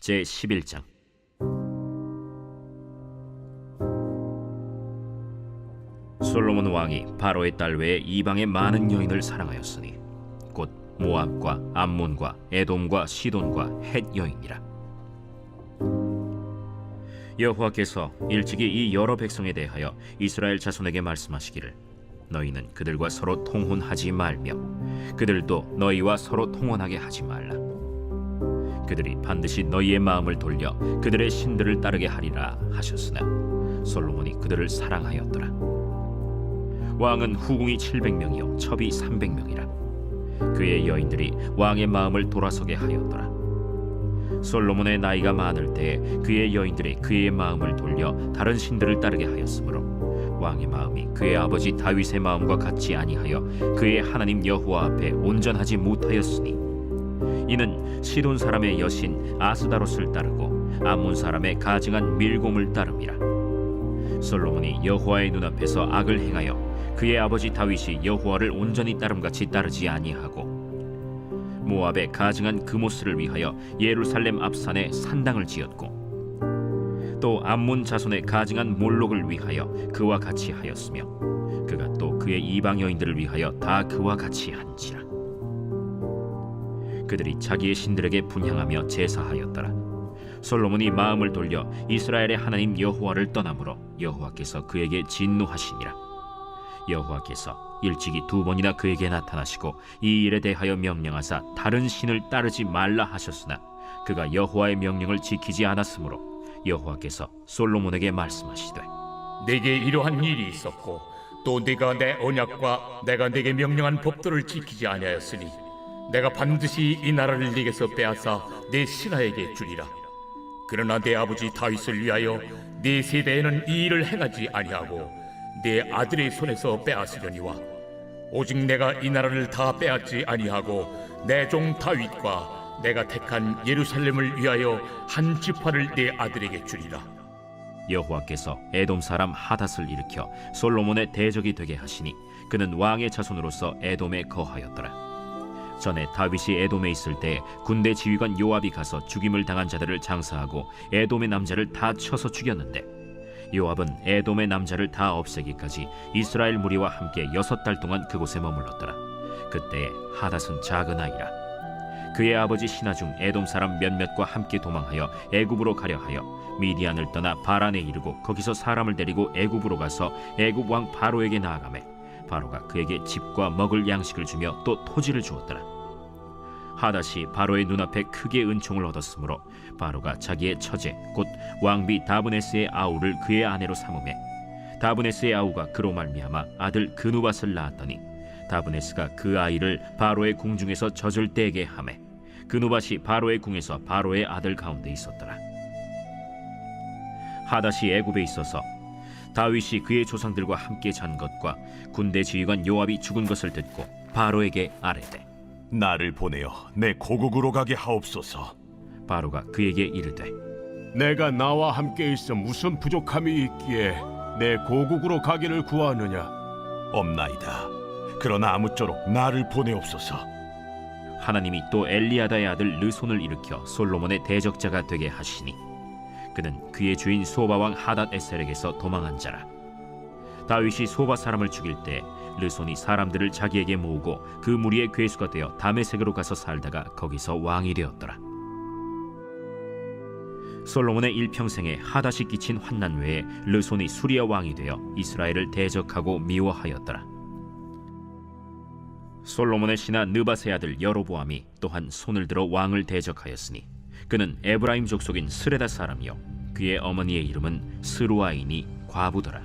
제11장. 솔로몬 왕이 바로의 딸 외에 이방의 많은 여인을 사랑하였으니 곧 모압과 암몬과 에돔과 시돈과 헷 여인이라. 여호와께서 일찍이 이 여러 백성에 대하여 이스라엘 자손에게 말씀하시기를 너희는 그들과 서로 통혼하지 말며 그들도 너희와 서로 통혼하게 하지 말라. 그들이 반드시 너희의 마음을 돌려 그들의 신들을 따르게 하리라 하셨으나 솔로몬이 그들을 사랑하였더라. 왕은 후궁이 700명이요 첩이 300명이라. 그의 여인들이 왕의 마음을 돌아서게 하였더라. 솔로몬의 나이가 많을 때에 그의 여인들이 그의 마음을 돌려 다른 신들을 따르게 하였으므로 왕의 마음이 그의 아버지 다윗의 마음과 같지 아니하여 그의 하나님 여호와 앞에 온전하지 못하였으니 이는 시돈 사람의 여신 아스다롯을 따르고 암몬 사람의 가증한 밀곰을 따름이라. 솔로몬이 여호와의 눈앞에서 악을 행하여 그의 아버지 다윗이 여호와를 온전히 따름같이 따르지 아니하고 모압의 가증한 그모스를 위하여 예루살렘 앞산에 산당을 지었고 또 암몬 자손의 가증한 몰록을 위하여 그와 같이 하였으며 그가 또 그의 이방 여인들을 위하여 다 그와 같이 한지라. 그들이 자기의 신들에게 분향하며 제사하였더라. 솔로몬이 마음을 돌려 이스라엘의 하나님 여호와를 떠나므로 여호와께서 그에게 진노하시니라. 여호와께서 일찍이 2번이나 그에게 나타나시고 이 일에 대하여 명령하사 다른 신을 따르지 말라 하셨으나 그가 여호와의 명령을 지키지 않았으므로 여호와께서 솔로몬에게 말씀하시되 내게 이러한 일이 있었고 또 네가 내 언약과 내가 네게 명령한 법도를 지키지 아니하였으니 내가 반드시 이 나라를 네게서 빼앗아 네 신하에게 주리라. 그러나 내 아버지 다윗을 위하여 네 세대에는 이 일을 행하지 아니하고 내 아들의 손에서 빼앗으려니와 오직 내가 이 나라를 다 빼앗지 아니하고 내 종 다윗과 내가 택한 예루살렘을 위하여 한 지파를 내 아들에게 주리라. 여호와께서 에돔 사람 하닷을 일으켜 솔로몬의 대적이 되게 하시니 그는 왕의 자손으로서 에돔에 거하였더라. 전에 다윗이 에돔에 있을 때 군대 지휘관 요압이 가서 죽임을 당한 자들을 장사하고 에돔의 남자를 다 쳐서 죽였는데 요압은 에돔의 남자를 다 없애기까지 이스라엘 무리와 함께 6달 동안 그곳에 머물렀더라. 그때에 하닷은 작은 아이라. 그의 아버지 신하 중 에돔 사람 몇몇과 함께 도망하여 애굽으로 가려 하여 미디안을 떠나 바란에 이르고 거기서 사람을 데리고 애굽으로 가서 애굽 왕 바로에게 나아가매 바로가 그에게 집과 먹을 양식을 주며 또 토지를 주었더라. 하닷이 바로의 눈앞에 크게 은총을 얻었으므로 바로가 자기의 처제 곧 왕비 다브네스의 아우를 그의 아내로 삼으매 다브네스의 아우가 그로 말미암아 아들 그누밧을 낳았더니 다브네스가 그 아이를 바로의 궁중에서 젖을 떼게 하매 그누밧이 바로의 궁에서 바로의 아들 가운데 있었더라. 하닷이 애굽에 있어서 다윗이 그의 조상들과 함께 잔 것과 군대 지휘관 요압이 죽은 것을 듣고 바로에게 아뢰되 나를 보내어 내 고국으로 가게 하옵소서. 바로가 그에게 이르되 내가 나와 함께 있어 무슨 부족함이 있기에 내 고국으로 가기를 구하느냐? 없나이다. 그러나 아무쪼록 나를 보내옵소서. 하나님이 또 엘리야다의 아들 르손을 일으켜 솔로몬의 대적자가 되게 하시니 그는 그의 주인 소바 왕 하닷 에셀에게서 도망한 자라. 다윗이 소바 사람을 죽일 때 르손이 사람들을 자기에게 모으고 그 무리의 괴수가 되어 다메섹으로 가서 살다가 거기서 왕이 되었더라. 솔로몬의 일평생에 하닷이 끼친 환난 외에 르손이 수리아 왕이 되어 이스라엘을 대적하고 미워하였더라. 솔로몬의 신하 느밧의 아들 여로보암이 또한 손을 들어 왕을 대적하였으니 그는 에브라임 족속인 스레다 사람이요 그의 어머니의 이름은 스루아이니 과부더라.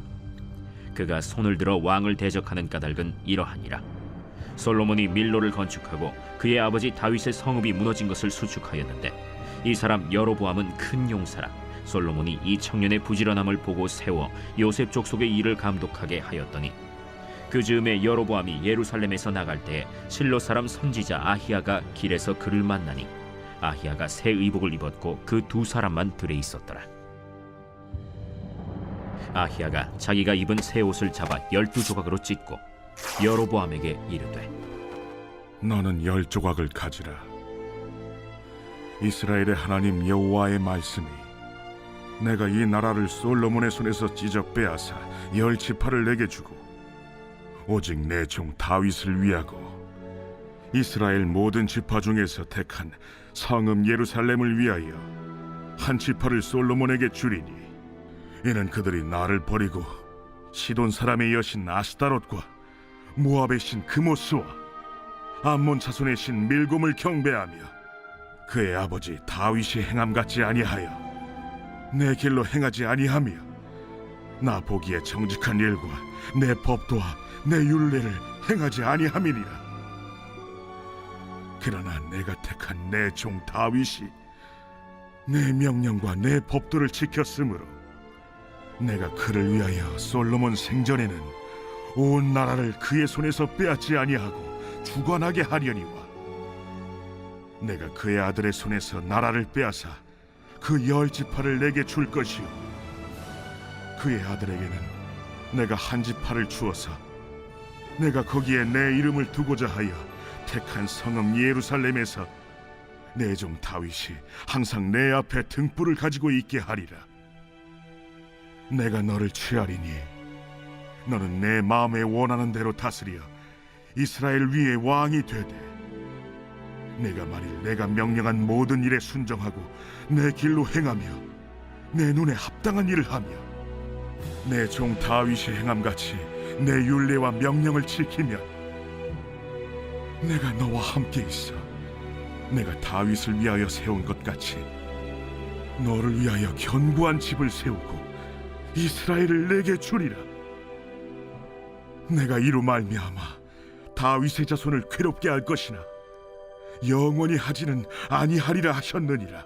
그가 손을 들어 왕을 대적하는 까닭은 이러하니라. 솔로몬이 밀로를 건축하고 그의 아버지 다윗의 성읍이 무너진 것을 수축하였는데 이 사람 여로보암은 큰 용사라. 솔로몬이 이 청년의 부지런함을 보고 세워 요셉 족속의 일을 감독하게 하였더니 그 즈음에 여로보암이 예루살렘에서 나갈 때 실로 사람 선지자 아히야가 길에서 그를 만나니 아히야가 새 의복을 입었고 그 2사람만 들에 있었더라. 아히야가 자기가 입은 새 옷을 잡아 12조각으로 찢고 여로보암에게 이르되 너는 10조각을 가지라. 이스라엘의 하나님 여호와의 말씀이 내가 이 나라를 솔로몬의 손에서 찢어 빼앗아 10지파를 내게 주고 오직 내 종 다윗을 위하고 이스라엘 모든 지파 중에서 택한 성읍 예루살렘을 위하여 한 지파를 솔로몬에게 주리니 이는 그들이 나를 버리고 시돈 사람의 여신 아스타롯과 모압의 신 그모스와 암몬 자손의 신 밀곰을 경배하며 그의 아버지 다윗이 행함 같지 아니하여 내 길로 행하지 아니하며 나 보기에 정직한 일과 내 법도와 내 율례를 행하지 아니함이니라. 그러나 내가 택한 내 종 다윗이 내 명령과 내 법도를 지켰으므로 내가 그를 위하여 솔로몬 생전에는 온 나라를 그의 손에서 빼앗지 아니하고 주관하게 하려니와 내가 그의 아들의 손에서 나라를 빼앗아 그 10지파를 내게 줄 것이요 그의 아들에게는 내가 한 지파를 주어서 내가 거기에 내 이름을 두고자 하여 택한 성읍 예루살렘에서 내 종 다윗이 항상 내 앞에 등불을 가지고 있게 하리라. 내가 너를 취하리니 너는 내 마음에 원하는 대로 다스려 이스라엘 위에 왕이 되되 내가 만일 내가 명령한 모든 일에 순종하고 내 길로 행하며 내 눈에 합당한 일을 하며 내 종 다윗이 행함같이 내 율례와 명령을 지키면 내가 너와 함께 있어 내가 다윗을 위하여 세운 것 같이 너를 위하여 견고한 집을 세우고 이스라엘을 내게 주리라. 내가 이로 말미암아 다윗의 자손을 괴롭게 할 것이나 영원히 하지는 아니하리라 하셨느니라.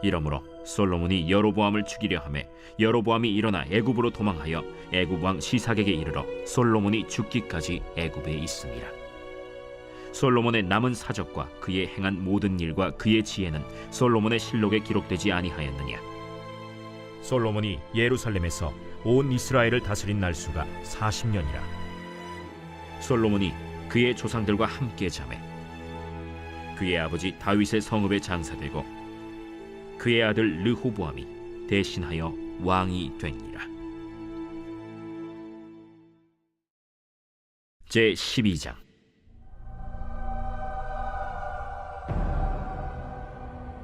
이러므로 솔로몬이 여로보암을 죽이려 하매 여로보암이 일어나 애굽으로 도망하여 애굽 왕 시삭에게 이르러 솔로몬이 죽기까지 애굽에 있음이라. 솔로몬의 남은 사적과 그의 행한 모든 일과 그의 지혜는 솔로몬의 실록에 기록되지 아니하였느냐. 솔로몬이 예루살렘에서 온 이스라엘을 다스린 날수가 40년이라. 솔로몬이 그의 조상들과 함께 자매 그의 아버지 다윗의 성읍에 장사되고 그의 아들 르호보암이 대신하여 왕이 되니라. 제 12장.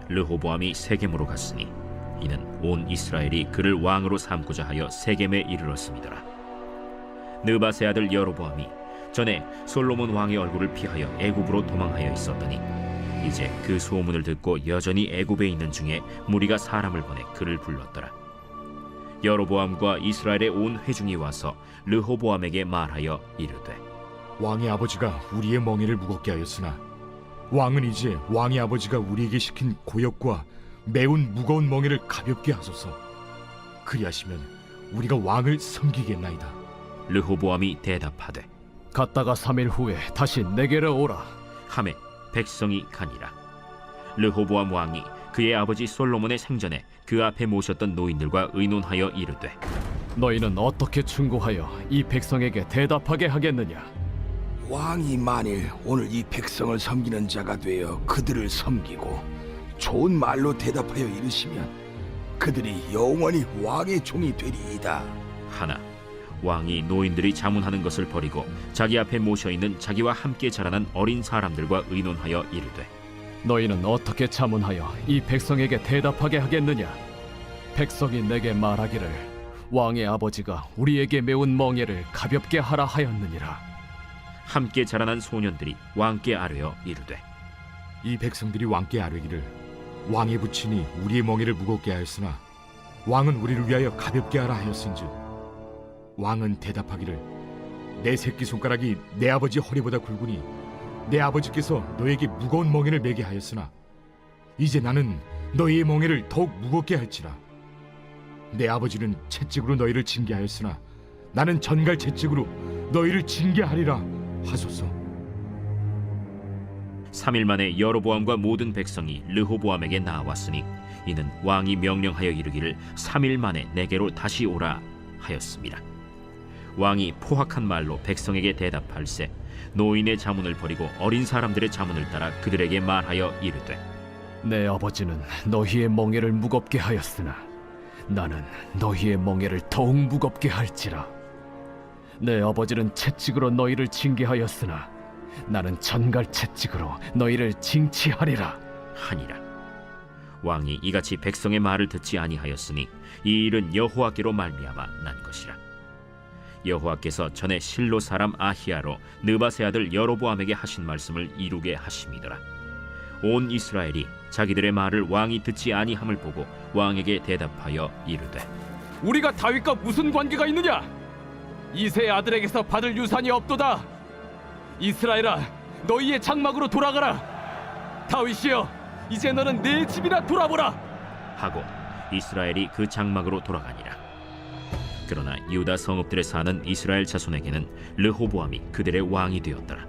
르호보암이 세겜으로 갔으니 이는 온 이스라엘이 그를 왕으로 삼고자 하여 세겜에 이르렀습니다. 느바세 아들 여로보암이 전에 솔로몬 왕의 얼굴을 피하여 애굽으로 도망하여 있었더니 이제 그 소문을 듣고 여전히 애굽에 있는 중에 무리가 사람을 보내 그를 불렀더라. 여로보암과 이스라엘의 온 회중이 와서 르호보암에게 말하여 이르되 왕의 아버지가 우리의 멍에를 무겁게 하였으나 왕은 이제 왕의 아버지가 우리에게 시킨 고역과 매운 무거운 멍에를 가볍게 하소서. 그리하시면 우리가 왕을 섬기겠나이다. 르호보암이 대답하되 갔다가 3일 후에 다시 내게로 오라. 하매 백성이 가니라. 르호보암 왕이 그의 아버지 솔로몬의 생전에 그 앞에 모셨던 노인들과 의논하여 이르되 너희는 어떻게 충고하여 이 백성에게 대답하게 하겠느냐? 왕이 만일 오늘 이 백성을 섬기는 자가 되어 그들을 섬기고 좋은 말로 대답하여 이르시면 그들이 영원히 왕의 종이 되리이다. 하나 왕이 노인들이 자문하는 것을 버리고 자기 앞에 모셔있는 자기와 함께 자라난 어린 사람들과 의논하여 이르되 너희는 어떻게 자문하여 이 백성에게 대답하게 하겠느냐? 백성이 내게 말하기를 왕의 아버지가 우리에게 메운 멍에를 가볍게 하라 하였느니라. 함께 자라난 소년들이 왕께 아뢰어 이르되 이 백성들이 왕께 아뢰기를 왕의 부친이 우리의 멍에를 무겁게 하였으나 왕은 우리를 위하여 가볍게 하라 하였은즉 왕은 대답하기를 내 새끼손가락이 내 아버지 허리보다 굵으니 내 아버지께서 너에게 무거운 멍에를 매게 하였으나 이제 나는 너희의 멍에를 더욱 무겁게 할지라. 내 아버지는 채찍으로 너희를 징계하였으나 나는 전갈 채찍으로 너희를 징계하리라 하소서. 3일 만에 여로보암과 모든 백성이 르호보암에게 나왔으니 이는 왕이 명령하여 이르기를 3일 만에 내게로 다시 오라 하였습니다. 왕이 포악한 말로 백성에게 대답할세 노인의 자문을 버리고 어린 사람들의 자문을 따라 그들에게 말하여 이르되 내 아버지는 너희의 멍에를 무겁게 하였으나 나는 너희의 멍에를 더욱 무겁게 할지라. 내 아버지는 채찍으로 너희를 징계하였으나 나는 전갈 채찍으로 너희를 징치하리라 하니라. 왕이 이같이 백성의 말을 듣지 아니하였으니 이 일은 여호와께로 말미암아 난 것이라. 여호와께서 전에 실로 사람 아히야로 느바세 아들 여로보암에게 하신 말씀을 이루게 하심이더라. 온 이스라엘이 자기들의 말을 왕이 듣지 아니함을 보고 왕에게 대답하여 이르되, 우리가 다윗과 무슨 관계가 있느냐? 이새의 아들에게서 받을 유산이 없도다. 이스라엘아, 너희의 장막으로 돌아가라. 다윗이여, 이제 너는 내 집이나 돌아보라 하고 이스라엘이 그 장막으로 돌아가니라. 그러나 유다 성읍들에 사는 이스라엘 자손에게는 르호보암이 그들의 왕이 되었더라.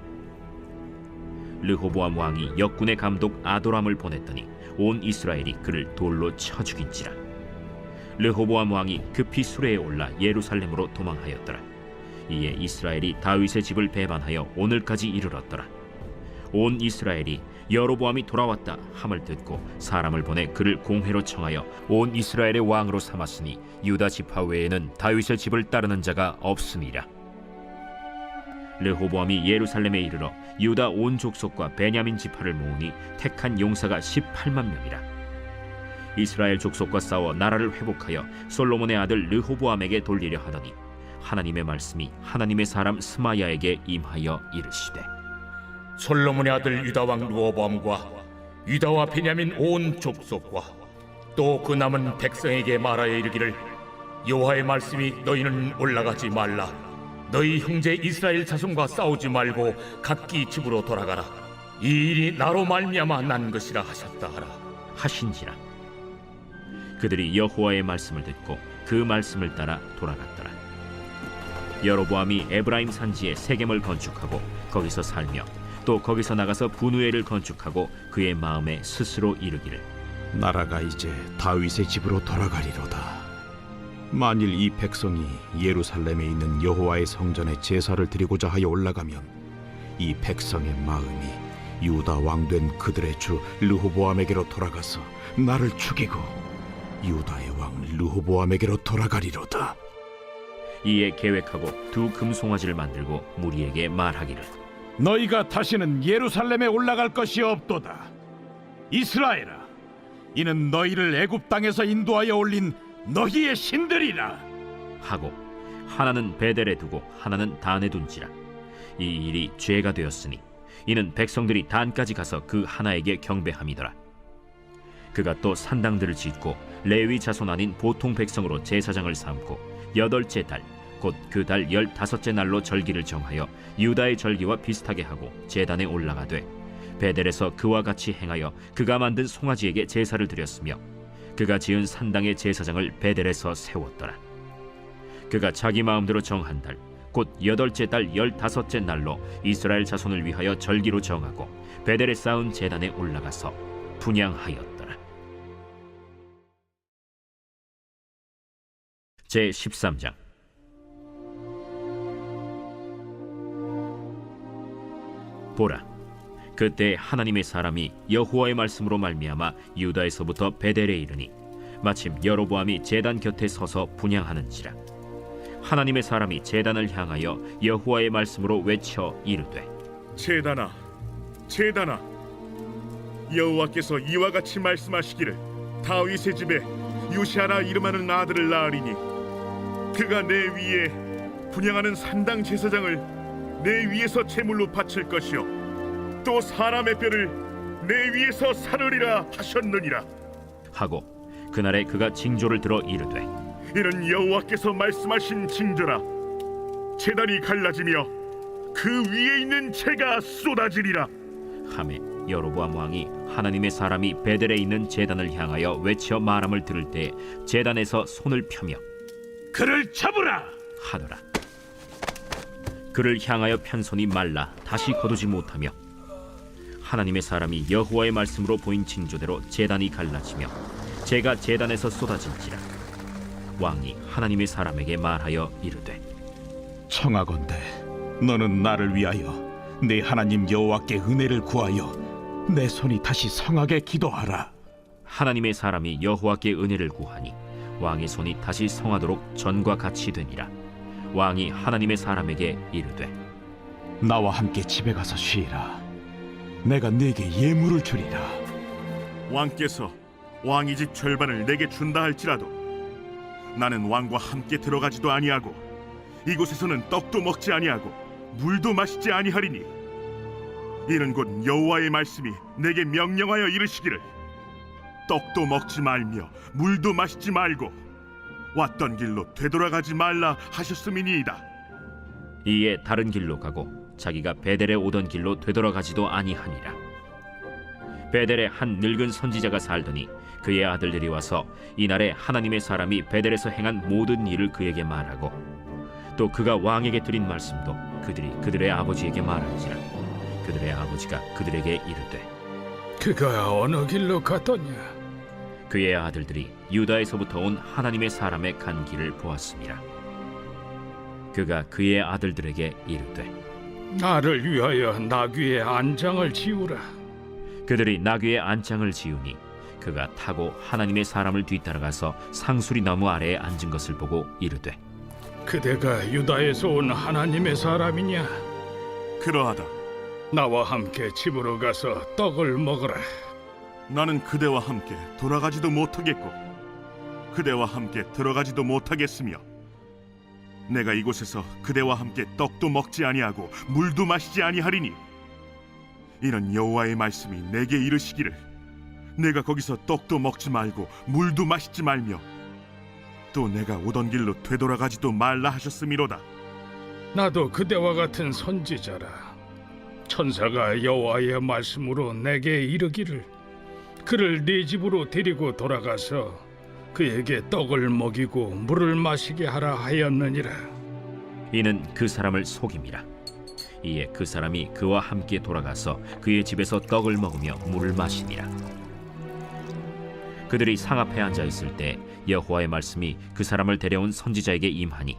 르호보암 왕이 역군의 감독 아도람을 보냈더니 온 이스라엘이 그를 돌로 쳐 죽인지라. 르호보암 왕이 급히 수레에 올라 예루살렘으로 도망하였더라. 이에 이스라엘이 다윗의 집을 배반하여 오늘까지 이르렀더라. 온 이스라엘이 여로보암이 돌아왔다 함을 듣고 사람을 보내 그를 공회로 청하여 온 이스라엘의 왕으로 삼았으니 유다 지파 외에는 다윗의 집을 따르는 자가 없으니라. 르호보암이 예루살렘에 이르러 유다 온 족속과 베냐민 지파를 모으니 택한 용사가 18만 명이라. 이스라엘 족속과 싸워 나라를 회복하여 솔로몬의 아들 르호보암에게 돌리려 하더니 하나님의 말씀이 하나님의 사람 스마야에게 임하여 이르시되, 솔로몬의 아들 유다 왕 르호보암과 유다와 베냐민 온 족속과 또 그 남은 백성에게 말하여 이르기를, 여호와의 말씀이 너희는 올라가지 말라. 너희 형제 이스라엘 자손과 싸우지 말고 각기 집으로 돌아가라. 이 일이 나로 말미암아 난 것이라 하셨다 하라 하신지라. 그들이 여호와의 말씀을 듣고 그 말씀을 따라 돌아갔더라. 여로보암이 에브라임 산지에 세겜을 건축하고 거기서 살며 또 거기서 나가서 분우엘을 건축하고 그의 마음에 스스로 이르기를, 나라가 이제 다윗의 집으로 돌아가리로다. 만일 이 백성이 예루살렘에 있는 여호와의 성전에 제사를 드리고자 하여 올라가면 이 백성의 마음이 유다 왕된 그들의 주 르호보암에게로 돌아가서 나를 죽이고 유다의 왕 르호보암에게로 돌아가리로다. 이에 계획하고 두 금송아지를 만들고 무리에게 말하기를, 너희가 다시는 예루살렘에 올라갈 것이 없도다. 이스라엘아, 이는 너희를 애굽 땅에서 인도하여 올린 너희의 신들이라. 하고 하나는 베델에 두고 하나는 단에 둔지라. 이 일이 죄가 되었으니 이는 백성들이 단까지 가서 그 하나에게 경배함이더라. 그가 또 산당들을 짓고 레위 자손 아닌 보통 백성으로 제사장을 삼고 8째 달 곧 그 달 15째 날로 절기를 정하여 유다의 절기와 비슷하게 하고 제단에 올라가되 베델에서 그와 같이 행하여 그가 만든 송아지에게 제사를 드렸으며 그가 지은 산당의 제사장을 베델에서 세웠더라. 그가 자기 마음대로 정한 달 곧 8째 달 15째 날로 이스라엘 자손을 위하여 절기로 정하고 베델에 쌓은 제단에 올라가서 분향하였더라. 제13장. 보라, 그때 하나님의 사람이 여호와의 말씀으로 말미암아 유다에서부터 베델에 이르니 마침 여로보암이 제단 곁에 서서 분향하는지라. 하나님의 사람이 제단을 향하여 여호와의 말씀으로 외쳐 이르되, 제단아, 제단아, 여호와께서 이와 같이 말씀하시기를, 다윗의 집에 요시아라 이름하는 아들을 낳으리니 그가 내 위에 분향하는 산당 제사장을 내 위에서 제물로 바칠 것이요 또 사람의 뼈를 내 위에서 사르리라 하셨느니라. 하고 그날에 그가 징조를 들어 이르되, 이는 여호와께서 말씀하신 징조라. 제단이 갈라지며 그 위에 있는 재가 쏟아지리라. 하매 여로보암 왕이 하나님의 사람이 베델에 있는 제단을 향하여 외쳐 말함을 들을 때 제단에서 손을 펴며 그를 잡으라 하더라. 그를 향하여 편 손이 말라 다시 거두지 못하며 하나님의 사람이 여호와의 말씀으로 보인 징조대로 제단이 갈라지며 재가 제단에서 쏟아진지라. 왕이 하나님의 사람에게 말하여 이르되, 청하건대 너는 나를 위하여 내 하나님 여호와께 은혜를 구하여 내 손이 다시 성하게 기도하라. 하나님의 사람이 여호와께 은혜를 구하니 왕의 손이 다시 성하도록 전과 같이 되니라. 왕이 하나님의 사람에게 이르되 나와 함께 집에 가서 쉬라. 내가 네게 예물을 주리라. 왕께서 왕의 집 절반을 내게 준다 할지라도 나는 왕과 함께 들어가지도 아니하고 이곳에서는 떡도 먹지 아니하고 물도 마시지 아니하리니 이는 곧 여호와의 말씀이 내게 명령하여 이르시기를 떡도 먹지 말며 물도 마시지 말고 왔던 길로 되돌아가지 말라 하셨음이니이다. 이에 다른 길로 가고 자기가 베델에 오던 길로 되돌아가지도 아니하니라. 베델에 한 늙은 선지자가 살더니 그의 아들들이 와서 이날에 하나님의 사람이 베델에서 행한 모든 일을 그에게 말하고 또 그가 왕에게 드린 말씀도 그들이 그들의 아버지에게 말한지라. 그들의 아버지가 그들에게 이르되 그가 어느 길로 갔더냐? 그의 아들들이 유다에서부터 온 하나님의 사람의 간 길을 보았습니다. 그가 그의 아들들에게 이르되 나를 위하여 나귀의 안장을 지우라. 그들이 나귀의 안장을 지우니 그가 타고 하나님의 사람을 뒤따라가서 상수리 나무 아래에 앉은 것을 보고 이르되 그대가 유다에서 온 하나님의 사람이냐? 그러하다. 나와 함께 집으로 가서 떡을 먹으라. 나는 그대와 함께 돌아가지도 못하겠고 그대와 함께 들어가지도 못하겠으며 내가 이곳에서 그대와 함께 떡도 먹지 아니하고 물도 마시지 아니하리니 이는 여호와의 말씀이 내게 이르시기를 내가 거기서 떡도 먹지 말고 물도 마시지 말며 또 내가 오던 길로 되돌아가지도 말라 하셨음이로다. 나도 그대와 같은 선지자라. 천사가 여호와의 말씀으로 내게 이르기를 그를 네 집으로 데리고 돌아가서 그에게 떡을 먹이고 물을 마시게 하라 하였느니라. 이는 그 사람을 속임이라. 이에 그 사람이 그와 함께 돌아가서 그의 집에서 떡을 먹으며 물을 마시니라. 그들이 상 앞에 앉아 있을 때 여호와의 말씀이 그 사람을 데려온 선지자에게 임하니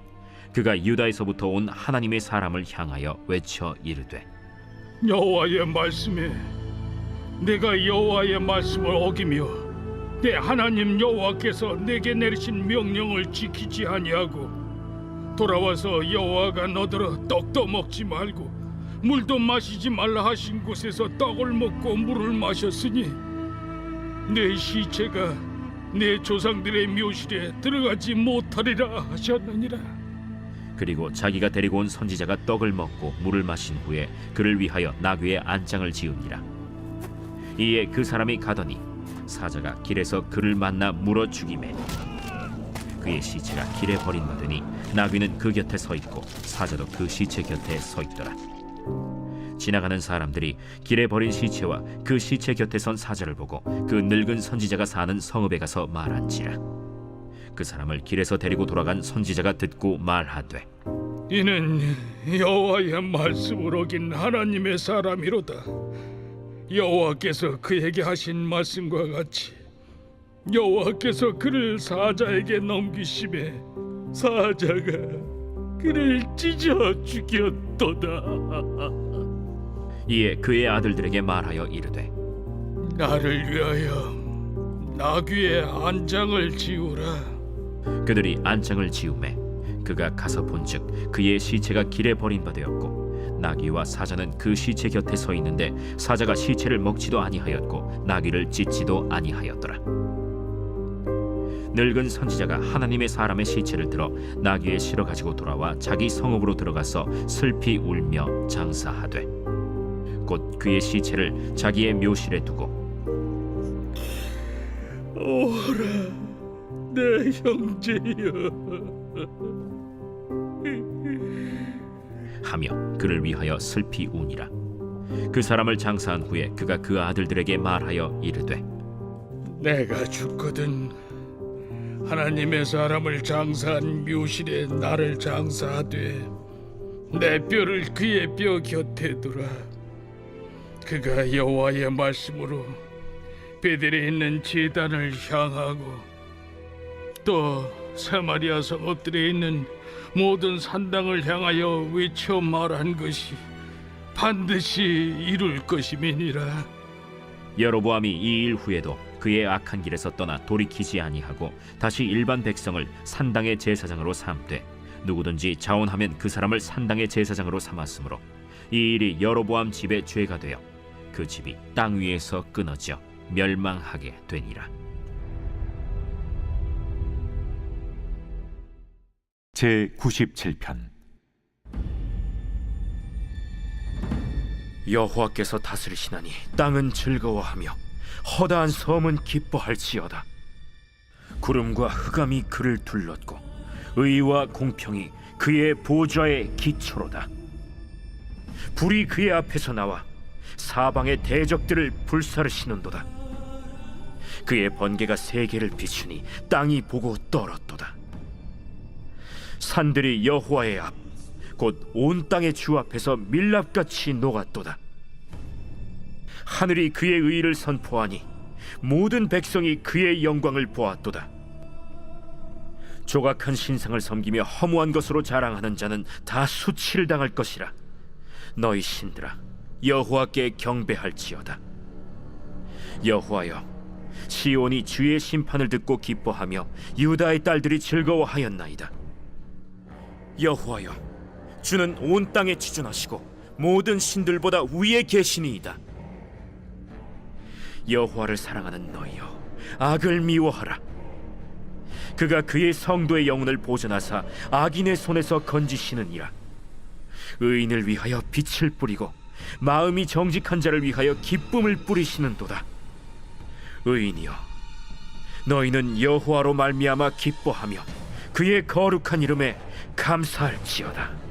그가 유다에서부터 온 하나님의 사람을 향하여 외쳐 이르되 여호와의 말씀에 내가 여호와의 말씀을 어기며 내 하나님 여호와께서 내게 내리신 명령을 지키지 아니하고 돌아와서 여호와가 너더러 떡도 먹지 말고 물도 마시지 말라 하신 곳에서 떡을 먹고 물을 마셨으니 내 시체가 내 조상들의 묘실에 들어가지 못하리라 하셨느니라. 그리고 자기가 데리고 온 선지자가 떡을 먹고 물을 마신 후에 그를 위하여 나귀의 안장을 지으니라. 이에 그 사람이 가더니 사자가 길에서 그를 만나 물어 죽이매 그의 시체가 길에 버림받으니 나귀는 그 곁에 서 있고 사자도 그 시체 곁에 서 있더라. 지나가는 사람들이 길에 버린 시체와 그 시체 곁에 선 사자를 보고 그 늙은 선지자가 사는 성읍에 가서 말한지라. 그 사람을 길에서 데리고 돌아간 선지자가 듣고 말하되 이는 여호와의 말씀을 어긴 하나님의 사람이로다. 여호와께서 그에게 하신 말씀과 같이 여호와께서 그를 사자에게 넘기심에 사자가 그를 찢어 죽였도다. 이에 그의 아들들에게 말하여 이르되 나를 위하여 나귀의 안장을 지우라. 그들이 안장을 지우매 그가 가서 본즉 그의 시체가 길에 버림받았고 나귀와 사자는 그 시체 곁에 서 있는데 사자가 시체를 먹지도 아니하였고 나귀를 찢지도 아니하였더라. 늙은 선지자가 하나님의 사람의 시체를 들어 나귀에 실어 가지고 돌아와 자기 성읍으로 들어가서 슬피 울며 장사하되 곧 그의 시체를 자기의 묘실에 두고 오라 내 형제여 하며 그를 위하여 슬피 우니라. 그 사람을 장사한 후에 그가 그 아들들에게 말하여 이르되 내가 죽거든 하나님의 사람을 장사한 묘실에 나를 장사하되 내 뼈를 그의 뼈 곁에 두라. 그가 여호와의 말씀으로 베델에 있는 제단을 향하고 또 사마리아 성읍들에 있는 모든 산당을 향하여 외쳐 말한 것이 반드시 이룰 것임이니라. 여로보암이 이 일 후에도 그의 악한 길에서 떠나 돌이키지 아니하고 다시 일반 백성을 산당의 제사장으로 삼되 누구든지 자원하면 그 사람을 산당의 제사장으로 삼았으므로 이 일이 여로보암 집의 죄가 되어 그 집이 땅 위에서 끊어져 멸망하게 되니라. 제 97편. 여호와께서 다스리시나니 땅은 즐거워하며 허다한 섬은 기뻐할지어다. 구름과 흑암이 그를 둘렀고 의와 공평이 그의 보좌의 기초로다. 불이 그의 앞에서 나와 사방의 대적들을 불사르시는도다. 그의 번개가 세계를 비추니 땅이 보고 떨었도다. 산들이 여호와의 앞 곧 온 땅의 주 앞에서 밀랍같이 녹았도다. 하늘이 그의 의를 선포하니 모든 백성이 그의 영광을 보았도다. 조각한 신상을 섬기며 허무한 것으로 자랑하는 자는 다 수치를 당할 것이라. 너희 신들아, 여호와께 경배할지어다. 여호와여, 시온이 주의 심판을 듣고 기뻐하며 유다의 딸들이 즐거워하였나이다. 여호와여, 주는 온 땅에 지존하시고 모든 신들보다 위에 계시니이다. 여호와를 사랑하는 너희여, 악을 미워하라. 그가 그의 성도의 영혼을 보존하사 악인의 손에서 건지시느니라. 의인을 위하여 빛을 뿌리고 마음이 정직한 자를 위하여 기쁨을 뿌리시는도다. 의인이여, 너희는 여호와로 말미암아 기뻐하며 그의 거룩한 이름에 감사할지어다.